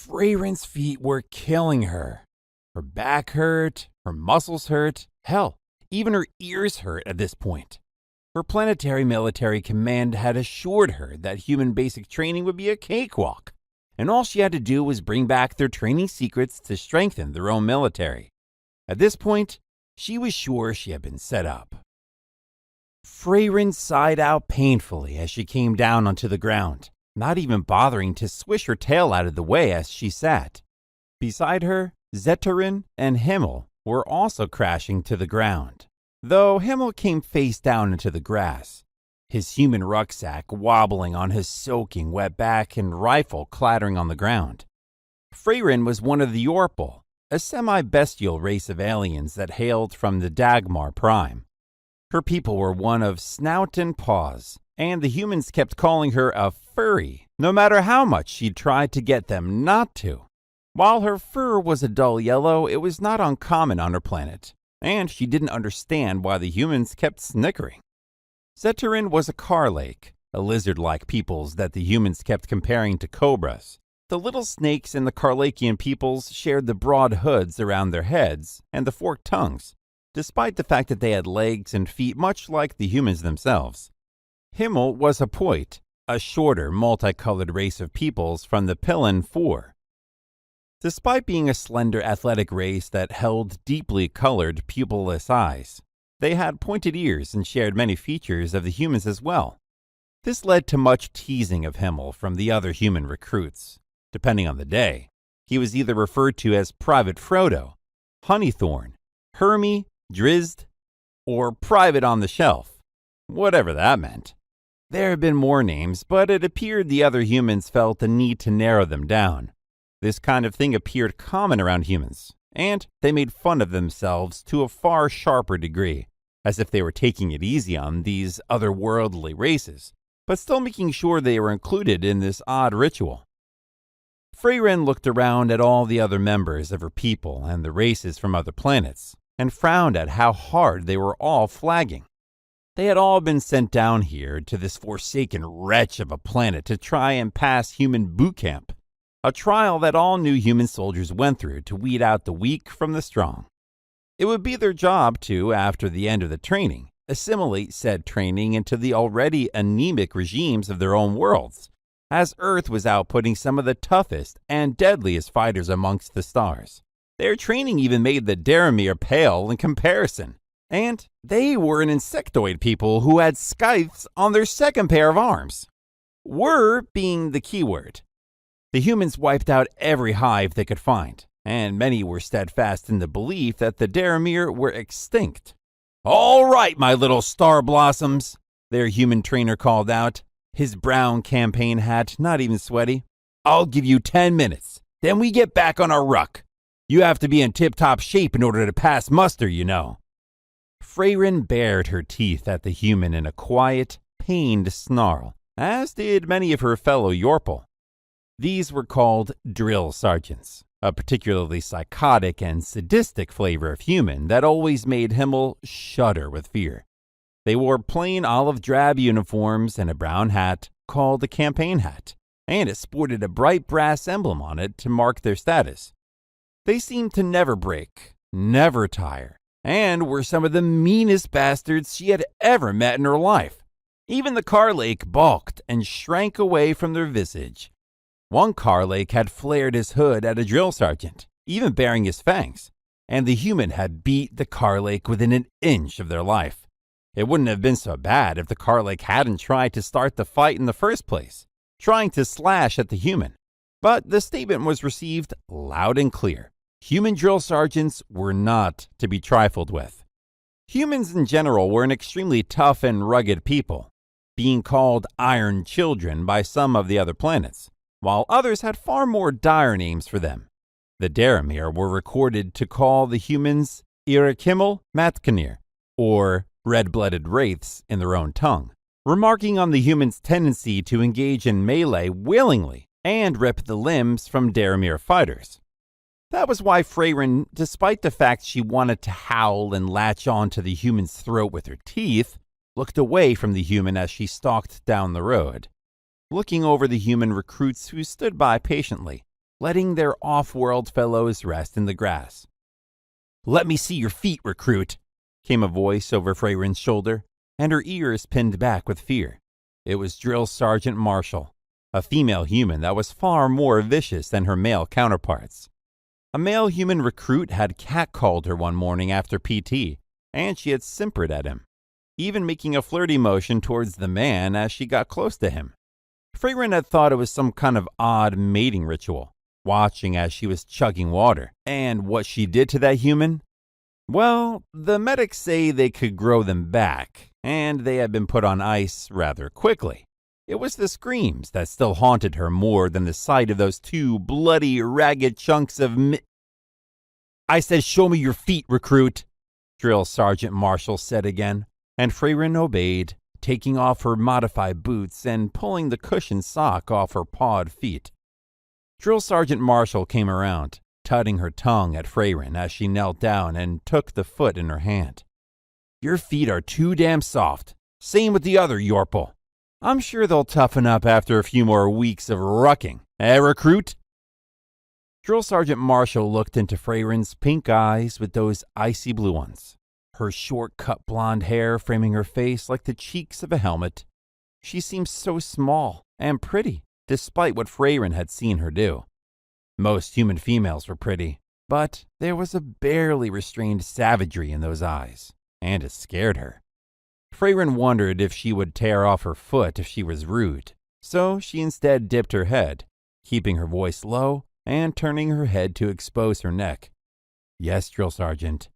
Freyren's feet were killing her. Her back hurt, her muscles hurt, hell, even her ears hurt at this point. Her planetary military command had assured her that human basic training would be a cakewalk, and all she had to do was bring back their training secrets to strengthen their own military. At this point, she was sure she had been set up. Freyren sighed out painfully as she came down onto the ground, not even bothering to swish her tail out of the way as she sat. Beside her, Zetarin and Himmel were also crashing to the ground, though Himmel came face down into the grass, his human rucksack wobbling on his soaking wet back and rifle clattering on the ground. Freyren was one of the Yorpal, a semi-bestial race of aliens that hailed from the Dagmar Prime. Her people were one of snout and paws, and the humans kept calling her a furry, no matter how much she tried to get them not to. While her fur was a dull yellow, it was not uncommon on her planet, and she didn't understand why the humans kept snickering. Zetarin was a Karlake, a lizard-like peoples that the humans kept comparing to cobras. The little snakes in the Karlakian peoples shared the broad hoods around their heads and the forked tongues, despite the fact that they had legs and feet much like the humans themselves. Himmel was a Poit, a shorter, multicolored race of peoples from the Pillen Four. Despite being a slender, athletic race that held deeply colored, pupilless eyes, they had pointed ears and shared many features of the humans as well. This led to much teasing of Himmel from the other human recruits. Depending on the day, he was either referred to as Private Frodo, Honeythorn, Hermie, Drizzt, or Private on the Shelf, whatever that meant. There had been more names, but it appeared the other humans felt the need to narrow them down. This kind of thing appeared common around humans, and they made fun of themselves to a far sharper degree, as if they were taking it easy on these otherworldly races, but still making sure they were included in this odd ritual. Freyren looked around at all the other members of her people and the races from other planets, and frowned at how hard they were all flagging. They had all been sent down here to this forsaken wretch of a planet to try and pass human boot camp, a trial that all new human soldiers went through to weed out the weak from the strong. It would be their job to, after the end of the training, assimilate said training into the already anemic regimes of their own worlds, as Earth was outputting some of the toughest and deadliest fighters amongst the stars. Their training even made the Daramir pale in comparison, and they were an insectoid people who had scythes on their second pair of arms. Were being the keyword. The humans wiped out every hive they could find, and many were steadfast in the belief that the Daramir were extinct. "All right, my little star blossoms," their human trainer called out, his brown campaign hat not even sweaty. "I'll give you 10 minutes. Then we get back on our ruck. You have to be in tip-top shape in order to pass muster, you know." Freyren bared her teeth at the human in a quiet, pained snarl, as did many of her fellow Yorpal. These were called drill sergeants, a particularly psychotic and sadistic flavor of human that always made Himmel shudder with fear. They wore plain olive drab uniforms and a brown hat called a campaign hat, and it sported a bright brass emblem on it to mark their status. They seemed to never break, never tire, and were some of the meanest bastards she had ever met in her life. Even the Karlake balked and shrank away from their visage. One Karlake had flared his hood at a drill sergeant, even baring his fangs, and the human had beat the Karlake within an inch of their life. It wouldn't have been so bad if the Karlake hadn't tried to start the fight in the first place, trying to slash at the human. But the statement was received loud and clear. Human drill sergeants were not to be trifled with. Humans in general were an extremely tough and rugged people, being called Iron Children by some of the other planets, while others had far more dire names for them. The Daramir were recorded to call the humans Irakimmel Matkanir, or red-blooded wraiths in their own tongue, remarking on the humans' tendency to engage in melee willingly and rip the limbs from Daramir fighters. That was why Freyren, despite the fact she wanted to howl and latch on to the human's throat with her teeth, looked away from the human as she stalked down the road, looking over the human recruits who stood by patiently, letting their off-world fellows rest in the grass. "Let me see your feet, recruit," came a voice over Freyren's shoulder, and her ears pinned back with fear. It was Drill Sergeant Marshall, a female human that was far more vicious than her male counterparts. A male human recruit had catcalled her one morning after PT, and she had simpered at him, even making a flirty motion towards the man as she got close to him. Freyren had thought it was some kind of odd mating ritual, watching as she was chugging water. And what she did to that human? Well, the medics say they could grow them back, and they had been put on ice rather quickly. It was the screams that still haunted her more than the sight of those two bloody, ragged chunks of "I said show me your feet, recruit," Drill Sergeant Marshall said again, and Freyren obeyed, taking off her modified boots and pulling the cushioned sock off her pawed feet. Drill Sergeant Marshall came around, tutting her tongue at Freyren as she knelt down and took the foot in her hand. "Your feet are too damn soft. Same with the other Yorple. I'm sure they'll toughen up after a few more weeks of rucking. Recruit?" Drill Sergeant Marshall looked into Freyren's pink eyes with those icy blue ones, her short-cut blonde hair framing her face like the cheeks of a helmet. She seemed so small and pretty, despite what Freyren had seen her do. Most human females were pretty, but there was a barely restrained savagery in those eyes, and it scared her. Freyren wondered if she would tear off her foot if she was rude, so she instead dipped her head, keeping her voice low and turning her head to expose her neck. "Yes, Drill Sergeant."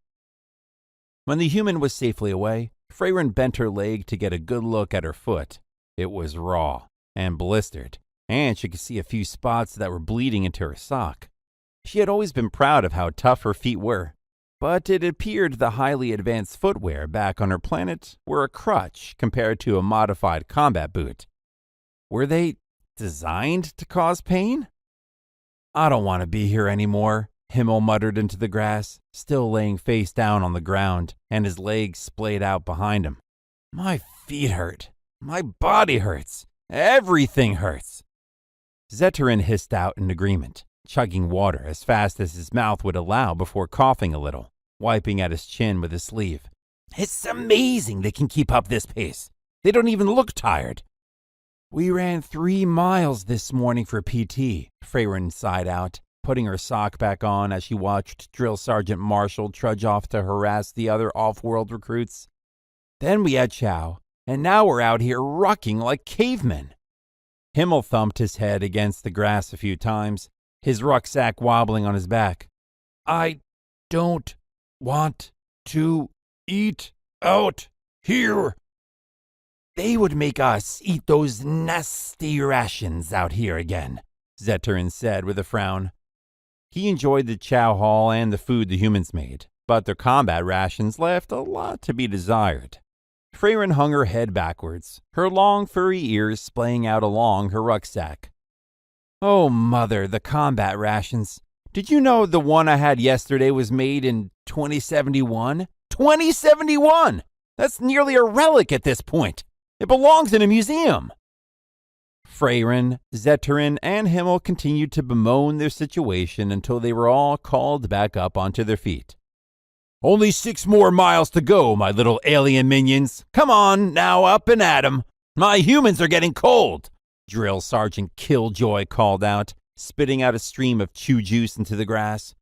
When the human was safely away, Freyren bent her leg to get a good look at her foot. It was raw and blistered, and she could see a few spots that were bleeding into her sock. She had always been proud of how tough her feet were, but it appeared the highly advanced footwear back on her planet were a crutch compared to a modified combat boot. Were they designed to cause pain? "I don't want to be here anymore," Himmel muttered into the grass, still laying face down on the ground, and his legs splayed out behind him. "My feet hurt. My body hurts. Everything hurts." Zeterin hissed out in agreement, chugging water as fast as his mouth would allow before coughing a little, wiping at his chin with his sleeve. "It's amazing they can keep up this pace. They don't even look tired." "We ran 3 miles this morning for PT," Freyren sighed out, putting her sock back on as she watched Drill Sergeant Marshall trudge off to harass the other off-world recruits. "Then we had chow, and now we're out here rucking like cavemen." Himmel thumped his head against the grass a few times, his rucksack wobbling on his back. "I don't want to eat out here. They would make us eat those nasty rations out here again," Zeterin said with a frown. He enjoyed the chow hall and the food the humans made, but their combat rations left a lot to be desired. Freyren hung her head backwards, her long furry ears splaying out along her rucksack. "Oh, Mother, the combat rations. Did you know the one I had yesterday was made in 2071? 2071! That's nearly a relic at this point. It belongs in a museum." Freyren, Zeterin, and Himmel continued to bemoan their situation until they were all called back up onto their feet. "Only 6 more miles to go, my little alien minions. Come on, now up and at 'em. My humans are getting cold," Drill Sergeant Killjoy called out, spitting out a stream of chew juice into the grass.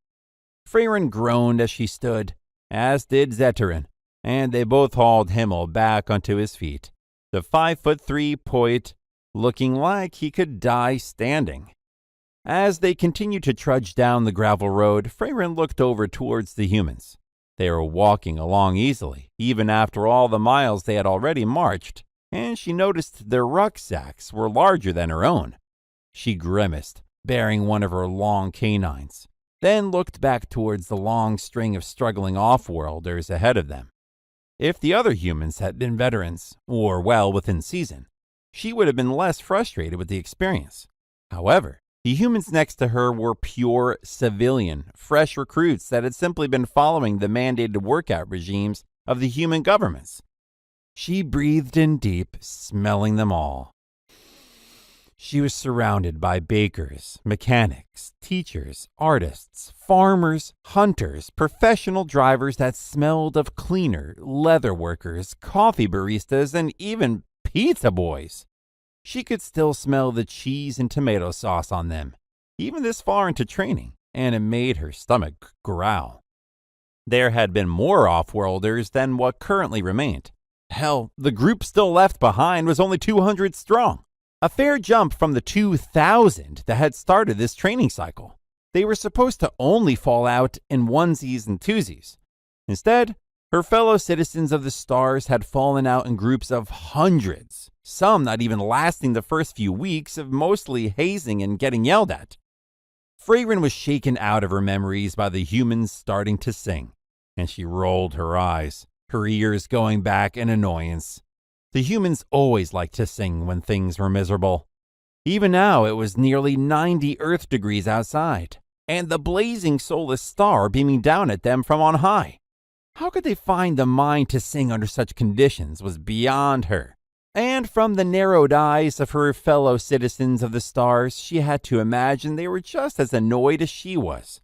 Freyren groaned as she stood, as did Zeterin, and they both hauled Himmel back onto his feet, the 5'3" poet looking like he could die standing. As they continued to trudge down the gravel road, Freyren looked over towards the humans. They were walking along easily, even after all the miles they had already marched, and she noticed their rucksacks were larger than her own. She grimaced, bearing one of her long canines, then looked back towards the long string of struggling off-worlders ahead of them. If the other humans had been veterans, or well within season, she would have been less frustrated with the experience. However, the humans next to her were pure civilian, fresh recruits that had simply been following the mandated workout regimes of the human governments. She breathed in deep, smelling them all. She was surrounded by bakers, mechanics, teachers, artists, farmers, hunters, professional drivers that smelled of cleaner, leather workers, coffee baristas, and even pizza boys. She could still smell the cheese and tomato sauce on them, even this far into training, and it made her stomach growl. There had been more off-worlders than what currently remained. Hell, the group still left behind was only 200 strong. A fair jump from the 2,000 that had started this training cycle. They were supposed to only fall out in onesies and twosies. Instead, her fellow citizens of the stars had fallen out in groups of hundreds, some not even lasting the first few weeks of mostly hazing and getting yelled at. Freyrin was shaken out of her memories by the humans starting to sing, and she rolled her eyes, her ears going back in annoyance. The humans always liked to sing when things were miserable. Even now, it was nearly 90 Earth degrees outside, and the blazing soulless star beaming down at them from on high. How could they find the mind to sing under such conditions was beyond her. And from the narrowed eyes of her fellow citizens of the stars, she had to imagine they were just as annoyed as she was.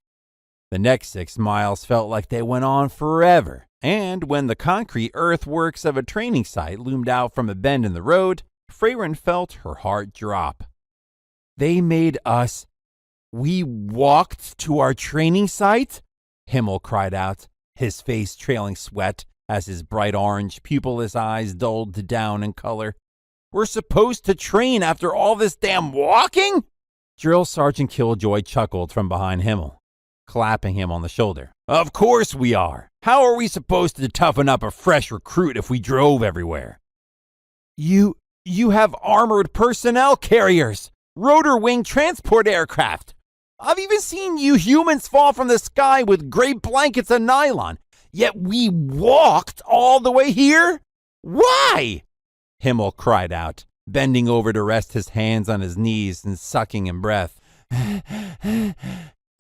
The next 6 miles felt like they went on forever, and when the concrete earthworks of a training site loomed out from a bend in the road, Freyrin felt her heart drop. They made us... We walked to our training site? Himmel cried out, his face trailing sweat as his bright orange, pupilless eyes dulled down in color. We're supposed to train after all this damn walking? Drill Sergeant Killjoy chuckled from behind Himmel, clapping him on the shoulder. Of course we are. How are we supposed to toughen up a fresh recruit if we drove everywhere? You have armored personnel carriers, rotor wing transport aircraft. I've even seen you humans fall from the sky with gray blankets of nylon, yet we walked all the way here? Why? Himmel cried out, bending over to rest his hands on his knees and sucking in breath.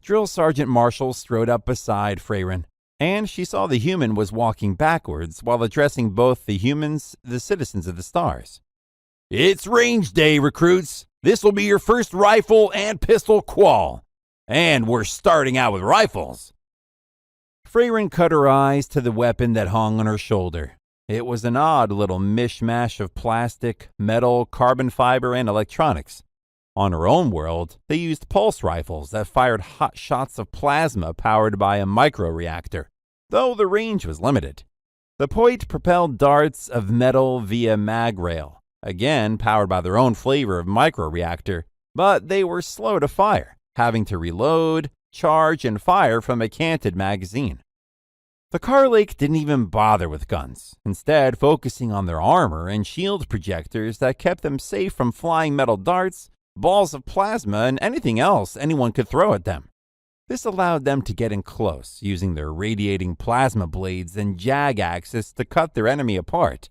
Drill Sergeant Marshall strode up beside Freyrin, and she saw the human was walking backwards while addressing both the humans, the citizens of the stars. It's range day, recruits. This will be your first rifle and pistol qual. And we're starting out with rifles. Freyrin cut her eyes to the weapon that hung on her shoulder. It was an odd little mishmash of plastic, metal, carbon fiber, and electronics. On her own world, they used pulse rifles that fired hot shots of plasma powered by a microreactor, though the range was limited. The point propelled darts of metal via mag rail, again powered by their own flavor of microreactor, but they were slow to fire, having to reload, charge, and fire from a canted magazine. The Carlake didn't even bother with guns, instead focusing on their armor and shield projectors that kept them safe from flying metal darts, balls of plasma, and anything else anyone could throw at them. This allowed them to get in close, using their radiating plasma blades and jag axes to cut their enemy apart.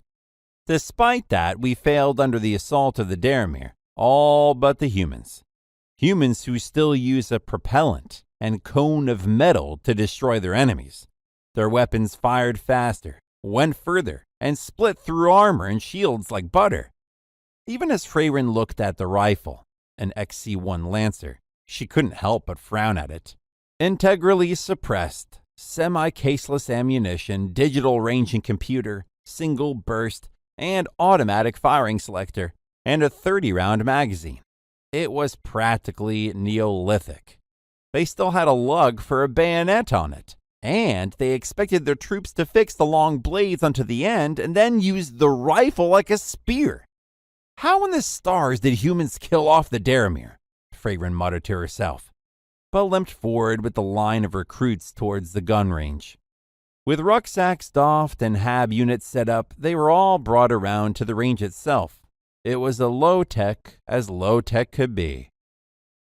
Despite that, we failed under the assault of the Daramir, all but the humans. Humans who still use a propellant and cone of metal to destroy their enemies. Their weapons fired faster, went further, and split through armor and shields like butter. Even as Freyrin looked at the rifle, an XC-1 Lancer, she couldn't help but frown at it. Integrally suppressed, semi-caseless ammunition, digital ranging computer, single burst, and automatic firing selector, and a 30-round magazine. It was practically Neolithic. They still had a lug for a bayonet on it, and they expected their troops to fix the long blades onto the end and then use the rifle like a spear. How in the stars did humans kill off the Daramir? Freyrin muttered to herself, but limped forward with the line of recruits towards the gun range. With rucksacks doffed and hab units set up, they were all brought around to the range itself. It was low-tech as low-tech could be.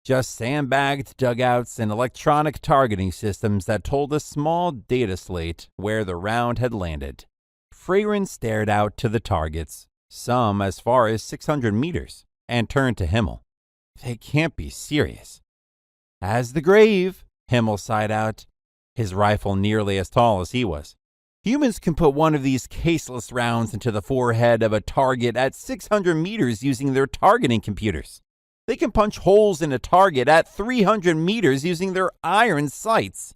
Just sandbagged dugouts and electronic targeting systems that told a small data slate where the round had landed. Freyrin stared out to the targets, some as far as 600 meters, and turned to Himmel. They can't be serious. As the grave, Himmel sighed out, his rifle nearly as tall as he was. Humans can put one of these caseless rounds into the forehead of a target at 600 meters using their targeting computers. They can punch holes in a target at 300 meters using their iron sights.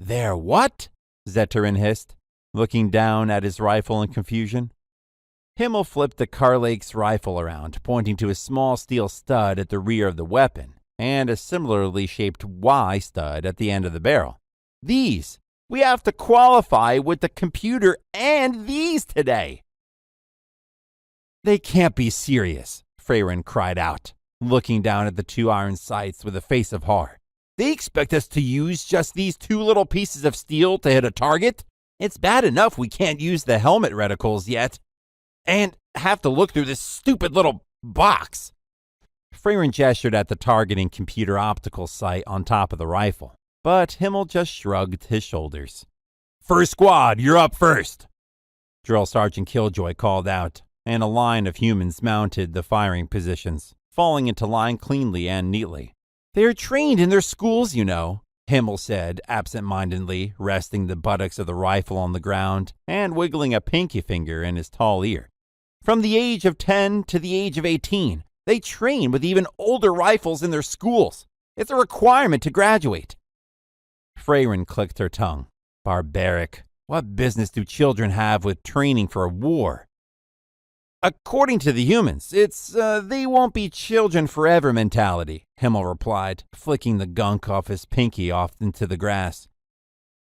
Their what? Zeterin hissed, looking down at his rifle in confusion. Himmel flipped the Carlake's rifle around, pointing to a small steel stud at the rear of the weapon and a similarly shaped Y stud at the end of the barrel. These! We have to qualify with the computer and these today! They can't be serious, Freyren cried out, looking down at the two iron sights with a face of horror. They expect us to use just these two little pieces of steel to hit a target? It's bad enough we can't use the helmet reticles yet, and have to look through this stupid little box. Freyren gestured at the targeting computer optical sight on top of the rifle, but Himmel just shrugged his shoulders. First squad, you're up first, Drill Sergeant Killjoy called out, and a line of humans mounted the firing positions, falling into line cleanly and neatly. They are trained in their schools, you know, Himmel said absent-mindedly, resting the buttocks of the rifle on the ground and wiggling a pinky finger in his tall ear. From the age of 10 to the age of 18, they train with even older rifles in their schools. It's a requirement to graduate. Freyren clicked her tongue. Barbaric. What business do children have with training for a war? According to the humans, it's they won't be children forever mentality, Himmel replied, flicking the gunk off his pinky off into the grass.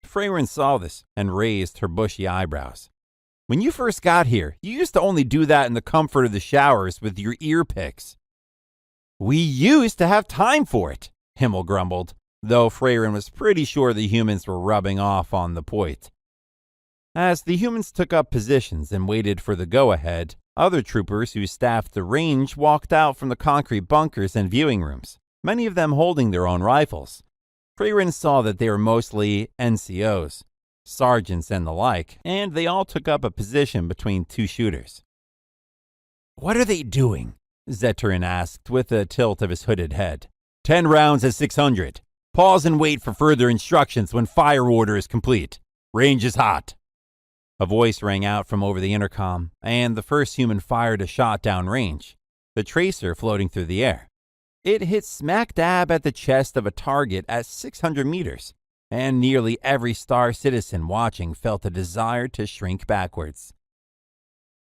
Freyren saw this and raised her bushy eyebrows. When you first got here, you used to only do that in the comfort of the showers with your ear picks. We used to have time for it, Himmel grumbled, though Freyren was pretty sure the humans were rubbing off on the point. As the humans took up positions and waited for the go-ahead, other troopers who staffed the range walked out from the concrete bunkers and viewing rooms, many of them holding their own rifles. Freyren saw that they were mostly NCOs, sergeants and the like, and they all took up a position between two shooters. What are they doing? Zeterin asked with a tilt of his hooded head. 10 rounds at 600. Pause and wait for further instructions when fire order is complete. Range is hot. A voice rang out from over the intercom, and the first human fired a shot down range, the tracer floating through the air. It hit smack dab at the chest of a target at 600 meters, and nearly every Star citizen watching felt a desire to shrink backwards.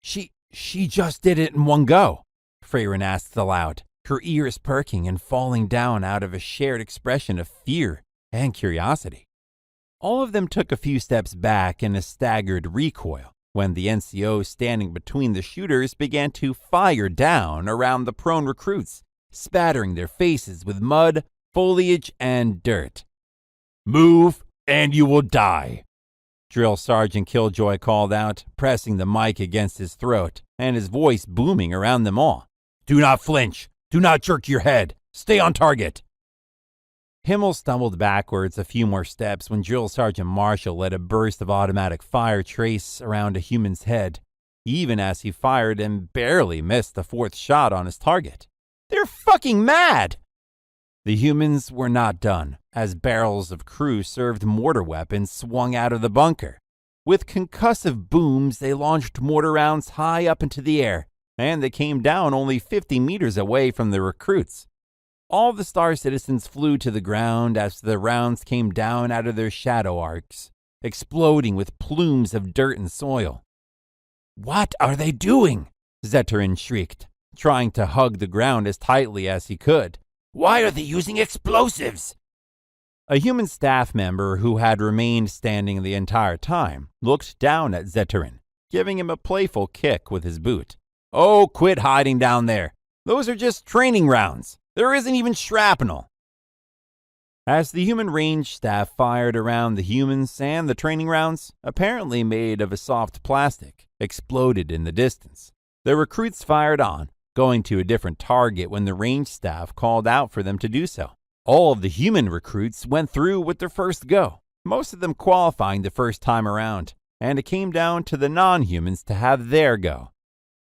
She just did it in one go, Freyren asked aloud, her ears perking and falling down out of a shared expression of fear and curiosity. All of them took a few steps back in a staggered recoil when the NCO standing between the shooters began to fire down around the prone recruits, spattering their faces with mud, foliage, and dirt. Move, and you will die, Drill Sergeant Killjoy called out, pressing the mic against his throat, and his voice booming around them all. Do not flinch. Do not jerk your head. Stay on target. Himmel stumbled backwards a few more steps when Drill Sergeant Marshall let a burst of automatic fire trace around a human's head, even as he fired and barely missed the fourth shot on his target. They're fucking mad! The humans were not done, as barrels of crew-served mortar weapons swung out of the bunker. With concussive booms, they launched mortar rounds high up into the air, and they came down only 50 meters away from the recruits. All the Star citizens flew to the ground as the rounds came down out of their shadow arcs, exploding with plumes of dirt and soil. What are they doing? Zeterin shrieked, trying to hug the ground as tightly as he could. Why are they using explosives? A human staff member who had remained standing the entire time looked down at Zeterin, giving him a playful kick with his boot. Oh, quit hiding down there. Those are just training rounds. There isn't even shrapnel. As the human range staff fired around the humans and the training rounds, apparently made of a soft plastic, exploded in the distance. The recruits fired on, going to a different target when the range staff called out for them to do so. All of the human recruits went through with their first go, most of them qualifying the first time around, and it came down to the non-humans to have their go.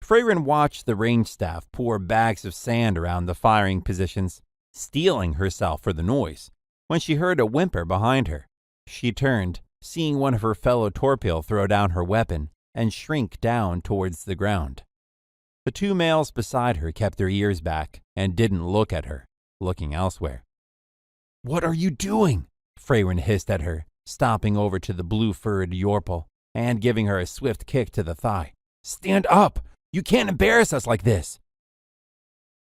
Freyren watched the range staff pour bags of sand around the firing positions, steeling herself for the noise, when she heard a whimper behind her. She turned, seeing one of her fellow Torpil throw down her weapon and shrink down towards the ground. The two males beside her kept their ears back and didn't look at her, looking elsewhere. "What are you doing?" Freyrin hissed at her, stomping over to the blue-furred Yorpal and giving her a swift kick to the thigh. "Stand up! You can't embarrass us like this!"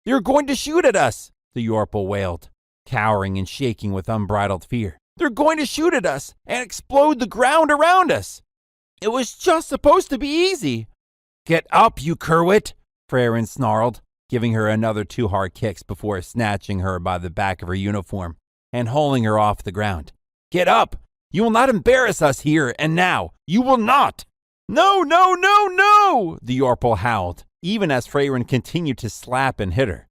"They're going to shoot at us!" the Yorpal wailed, cowering and shaking with unbridled fear. "They're going to shoot at us and explode the ground around us! It was just supposed to be easy!" "Get up, you curwit!" Freyrin snarled, giving her another 2 hard kicks before snatching her by the back of her uniform and hauling her off the ground. "Get up! You will not embarrass us here and now! You will not!" "No, no, no, no!" the Yorpal howled, even as Freyrin continued to slap and hit her.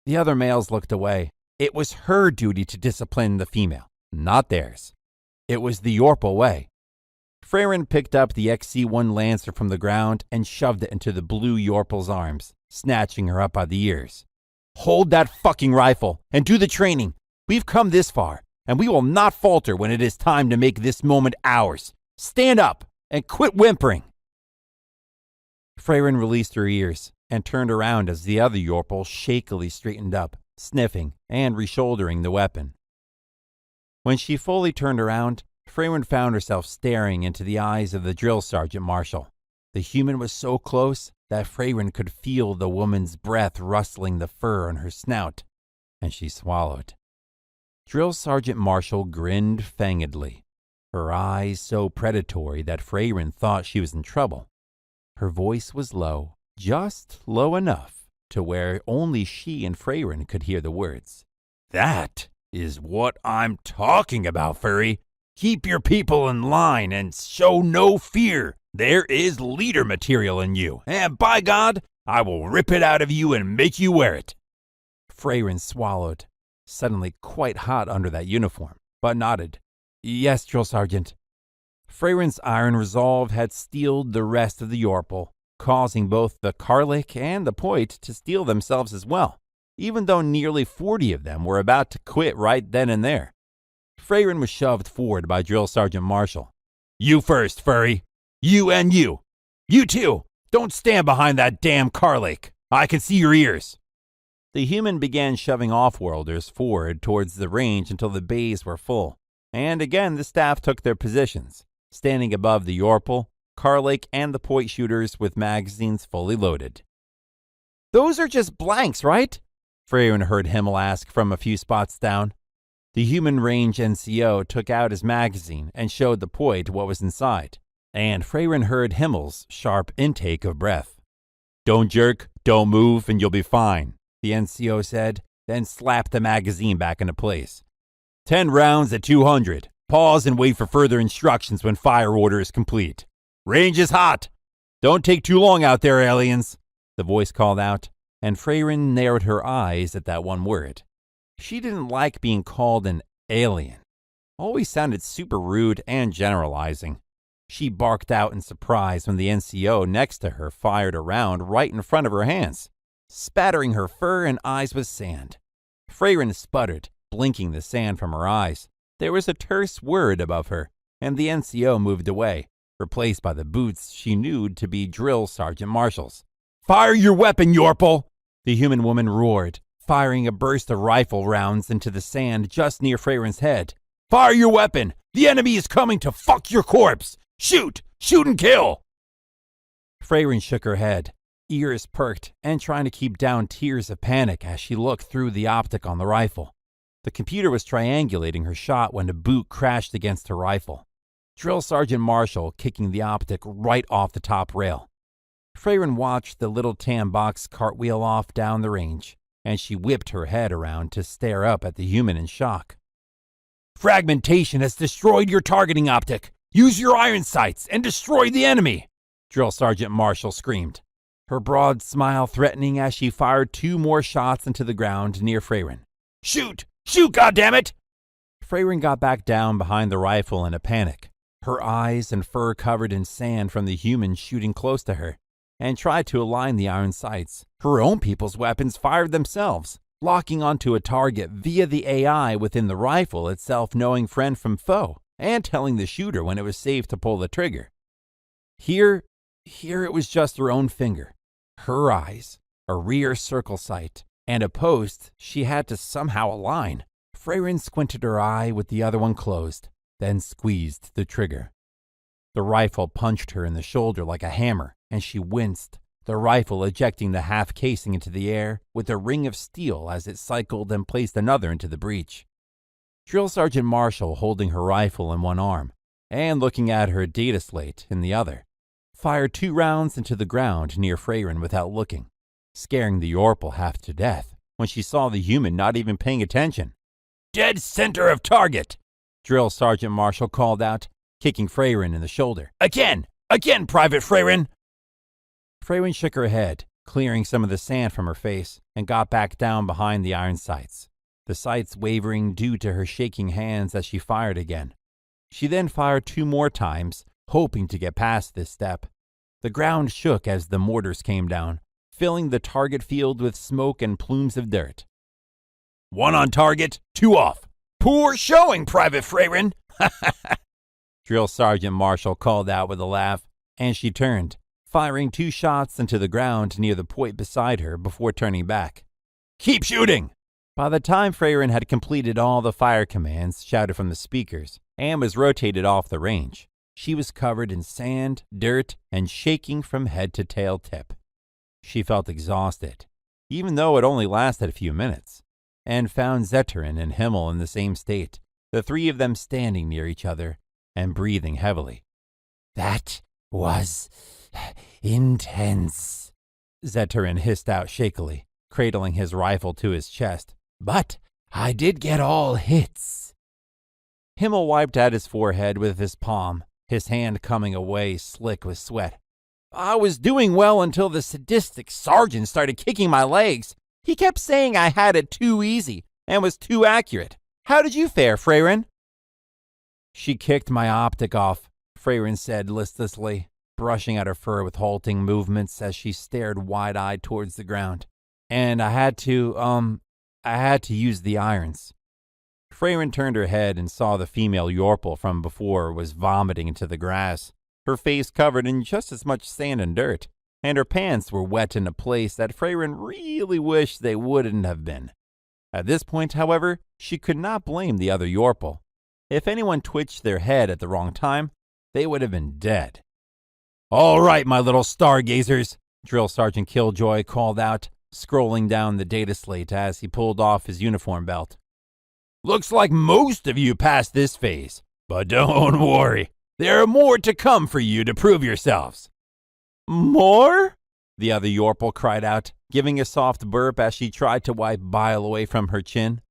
The other males looked away. It was her duty to discipline the female, not theirs. It was the Yorpal way. Freyrin picked up the XC-1 Lancer from the ground and shoved it into the blue Yorpal's arms, snatching her up by the ears. "Hold that fucking rifle and do the training. We've come this far, and we will not falter when it is time to make this moment ours. Stand up and quit whimpering." Freyrin released her ears and turned around as the other Yorpal shakily straightened up, sniffing and reshouldering the weapon. When she fully turned around, Freyrin found herself staring into the eyes of the drill sergeant marshal. The human was so close that Freyrin could feel the woman's breath rustling the fur on her snout, and she swallowed. Drill Sergeant Marshall grinned fangedly, her eyes so predatory that Freyrin thought she was in trouble. Her voice was low, just low enough to where only she and Freyrin could hear the words. "That is what I'm talking about, furry. Keep your people in line and show no fear. There is leader material in you, and by God, I will rip it out of you and make you wear it." Freyrin swallowed, suddenly quite hot under that uniform, but nodded. "Yes, Drill Sergeant." Freyrin's iron resolve had steeled the rest of the Yorpal, causing both the Karlik and the Poit to steel themselves as well, even though nearly 40 of them were about to quit right then and there. Freyrin was shoved forward by Drill Sergeant Marshall. "You first, furry. You and you. You too. Don't stand behind that damn Karlik. I can see your ears." The human began shoving off-worlders forward towards the range until the bays were full, and again the staff took their positions, standing above the Yorpal, Karlik, and the Poit shooters with magazines fully loaded. "Those are just blanks, right?" Freyrin heard Himmel ask from a few spots down. The human range NCO took out his magazine and showed the Poit what was inside, and Freyrin heard Himmel's sharp intake of breath. "Don't jerk, don't move, and you'll be fine," the NCO said, then slapped the magazine back into place. 10 rounds at 200. Pause and wait for further instructions when fire order is complete. Range is hot. Don't take too long out there, aliens," the voice called out, and Freyrin narrowed her eyes at that one word. She didn't like being called an alien. Always sounded super rude and generalizing. She barked out in surprise when the NCO next to her fired a round right in front of her hands, spattering her fur and eyes with sand. Freyrin sputtered, blinking the sand from her eyes. There was a terse word above her, and the NCO moved away, replaced by the boots she knew to be Drill Sergeant Marshall's. "Fire your weapon, Yorpal!" the human woman roared, firing a burst of rifle rounds into the sand just near Freyrin's head. "Fire your weapon! The enemy is coming to fuck your corpse! Shoot! Shoot and kill!" Freyrin shook her head, ears perked, and trying to keep down tears of panic as she looked through the optic on the rifle. The computer was triangulating her shot when the boot crashed against her rifle. Drill Sergeant Marshall kicking the optic right off the top rail. Freyrin watched the little tan box cartwheel off down the range, and she whipped her head around to stare up at the human in shock. "Fragmentation has destroyed your targeting optic. Use your iron sights and destroy the enemy," Drill Sergeant Marshall screamed, her broad smile threatening as she fired 2 more shots into the ground near Freyrin. "Shoot! Shoot, goddammit!" Freyrin got back down behind the rifle in a panic, her eyes and fur covered in sand from the human shooting close to her, and tried to align the iron sights. Her own people's weapons fired themselves, locking onto a target via the AI within the rifle itself, knowing friend from foe, and telling the shooter when it was safe to pull the trigger. Here it was just her own finger, Her eyes, a rear circle sight, and a post she had to somehow align. Freyrin squinted her eye with the other one closed, then squeezed the trigger. The rifle punched her in the shoulder like a hammer, and she winced, the rifle ejecting the half casing into the air with a ring of steel as it cycled and placed another into the breech. Drill Sergeant Marshall, holding her rifle in one arm and looking at her data slate in the other, fired 2 rounds into the ground near Freyrin without looking, scaring the Yorpal half to death when she saw the human not even paying attention. "Dead center of target!" Drill Sergeant Marshall called out, kicking Freyrin in the shoulder. Again, Private Freyrin!" Freyrin shook her head, clearing some of the sand from her face, and got back down behind the iron sights, the sights wavering due to her shaking hands as she fired again. She then fired 2 more times, hoping to get past this step. The ground shook as the mortars came down, filling the target field with smoke and plumes of dirt. "1 on target, 2 off. Poor showing, Private Freyrin!" Drill Sergeant Marshall called out with a laugh, and she turned, firing 2 shots into the ground near the point beside her before turning back. "Keep shooting!" By the time Freyrin had completed all the fire commands shouted from the speakers and was rotated off the range, she was covered in sand, dirt, and shaking from head to tail tip. She felt exhausted, even though it only lasted a few minutes, and found Zeterin and Himmel in the same state, the 3 of them standing near each other and breathing heavily. "That was intense," Zeterin hissed out shakily, cradling his rifle to his chest. "But I did get all hits." Himmel wiped at his forehead with his palm, his hand coming away slick with sweat. "I was doing well until the sadistic sergeant started kicking my legs. He kept saying I had it too easy and was too accurate. How did you fare, Freyrin?" "She kicked my optic off," Freyrin said listlessly, brushing at her fur with halting movements as she stared wide-eyed towards the ground. "And I had to use the irons." Freyrin turned her head and saw the female Yorpal from before was vomiting into the grass, her face covered in just as much sand and dirt, and her pants were wet in a place that Freyrin really wished they wouldn't have been. At this point, however, she could not blame the other Yorpal. If anyone twitched their head at the wrong time, they would have been dead. "All right, my little stargazers," Drill Sergeant Killjoy called out, scrolling down the data slate as he pulled off his uniform belt. "Looks like most of you passed this phase, but don't worry. There are more to come for you to prove yourselves." "More?" the other Yorpal cried out, giving a soft burp as she tried to wipe bile away from her chin.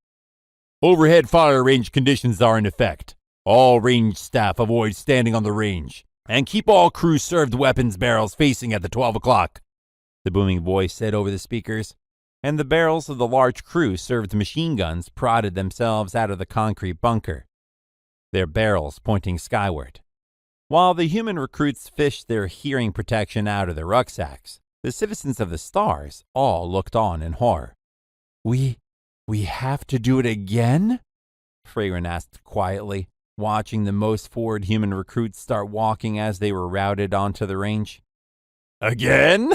"Overhead fire range conditions are in effect. All range staff avoid standing on the range, and keep all crew-served weapons barrels facing at the 12 o'clock, the booming voice said over the speakers, and the barrels of the large crew-served machine guns prodded themselves out of the concrete bunker, their barrels pointing skyward. While the human recruits fished their hearing protection out of their rucksacks, the citizens of the stars all looked on in horror. We have to do it again?" Freyrin asked quietly, watching the most forward human recruits start walking as they were routed onto the range. "Again?"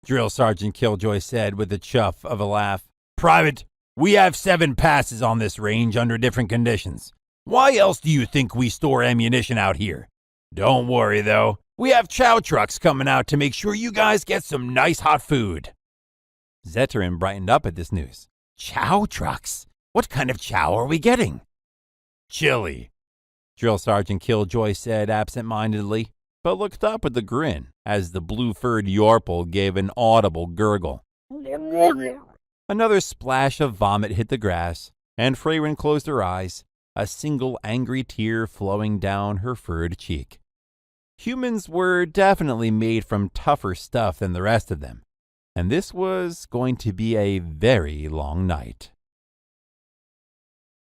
Drill Sergeant Killjoy said with a chuff of a laugh. "Private, we have 7 passes on this range under different conditions. Why else do you think we store ammunition out here? Don't worry, though. We have chow trucks coming out to make sure you guys get some nice hot food." Zeterin brightened up at this news. "Chow trucks? What kind of chow are we getting?" "Chili," Drill Sergeant Killjoy said absent-mindedly, but looked up with a grin as the blue-furred Yorpal gave an audible gurgle. Another splash of vomit hit the grass, and Freyrin closed her eyes, a single angry tear flowing down her furred cheek. Humans were definitely made from tougher stuff than the rest of them, and this was going to be a very long night.